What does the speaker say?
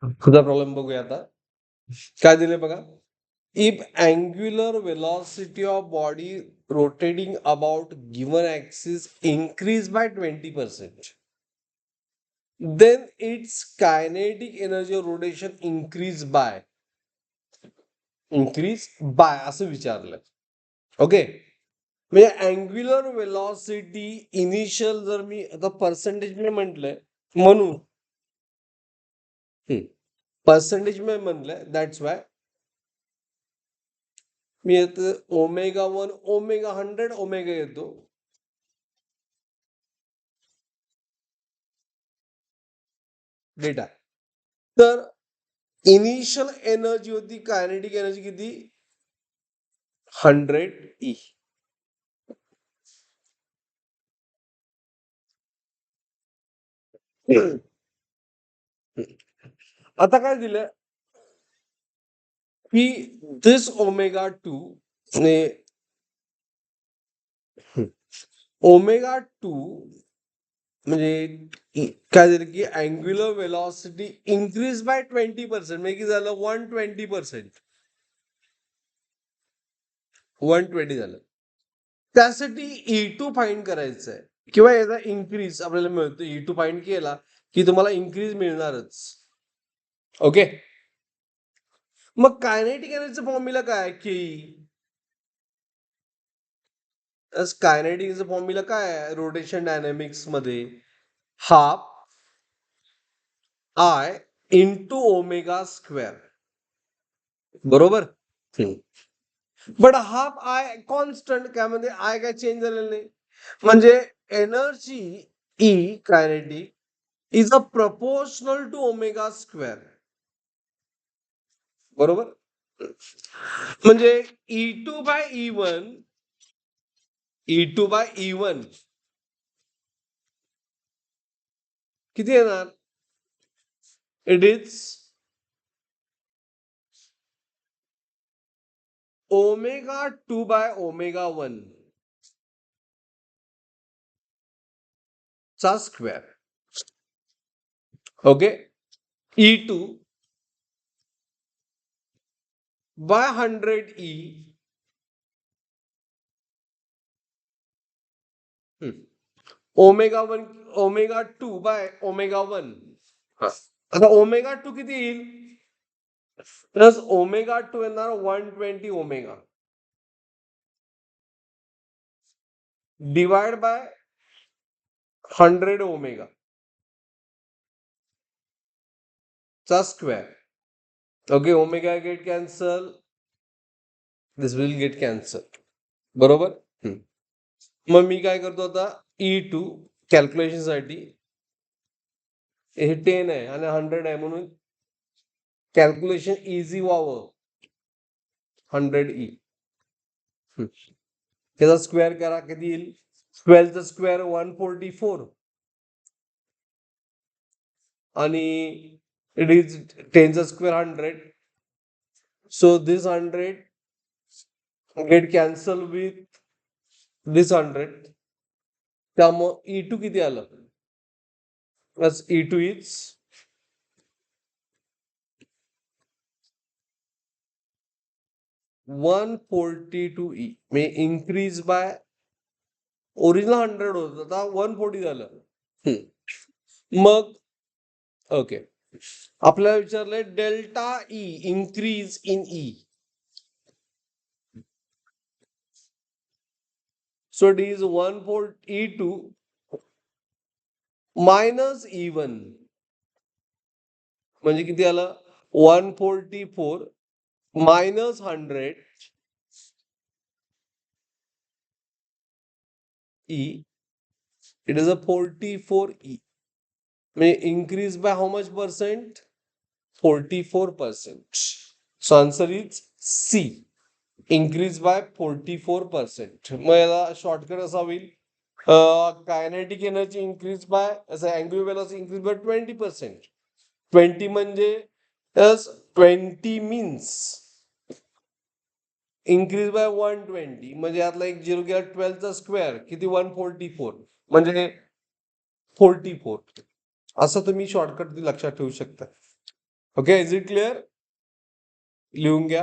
तुझा प्रॉब्लेम बघूया आता. काय दिले बघा. If angular velocity of body rotating about given axis increase by 20%, then its kinetic energy of rotation increase by असं विचारलं. ओके. म्हणजे अँग्युलर वेलॉसिटी इनिशियल जर मी आता पर्सेंटेज मध्ये म्हटलंय म्हणून पर्सेंटेज मध्ये म्हटलंय दॅट्स वाय मी येतं ω1 ω100 ओमेगा येतो. डेटा. तर इनिशियल एनर्जी होती कायनेटिक एनर्जी किती 100 E. आता काय दिलं की दिस ω2 ω2 म्हणजे काय झालं की अँग्युलर वेलॉसिटी इन्क्रीज बाय 20%. म्हणजे किती झालं 120%. 120 झालं. त्यासाठी E2 फाइंड करायचं आहे किंवा याचा इन्क्रीज आपल्याला मिळतो. E2 फाइंड केला की तुम्हाला इन्क्रीज मिळणारच. ओके. मग कायनेटिक एनर्जीचा फॉर्म्युला काय की कायनेटिकचा फॉर्म्युला काय आहे रोटेशन डायनॅमिक्स मध्ये half I into omega square. बरोबर. बट हाफ आय कॉन्स्टंट काय म्हणजे आय काय चेंज झालेलं नाही. म्हणजे energy E kinetic is a proportional to omega square. बरोबर. म्हणजे E2 बाय E1 किती येणार. इट इज ω2 बाय ω1 चा square. Okay. E2 bye 100E ω1 ω2 bye ω1. आता ω2 किती येईल प्लस ω2 येणार 120 ओमेगा डिवाइड बाय 100 ओमेगा चा square. Okay. Omega get cancel. This will get cancel. बरोबर. मग मी काय करतो आता E2 कॅल्क्युलेशन साठी हे 10 आहे आणि 100 आहे म्हणून कॅल्क्युलेशन इझी व्हावं 100E. त्याचा स्क्वेअर करा किती येईल. 12चा स्क्वेअर 144 आणि इट इज 10चा square 100. So this 100 get cancel with this 100. त्यामुळे E2 किती आलं प्लस E2 इज 142E. म्हणजे इन्क्रीज बाय ओरिजिनल 100 होत आता 140 झालं. मग ओके आपल्याला विचारलंय delta E increase in E. So it is 142 minus E1 म्हणजे किती आलं 144 minus 100 E. It is a 44E. म्हणजे increase by how much percent 44%. So answer is C increase by 44%. मग याला शॉर्टकट असा होईल kinetic energy increase by angular velocity increase by 20%. 20 म्हणजे 20 means increase bye 120 म्हणजे यातला एक 0 गेला 12चा स्क्वेअर किती 144 म्हणजे 44. असं तुम्ही शॉर्टकट लक्षात ठेवू शकता. Okay, is it clear? लिहून घ्या.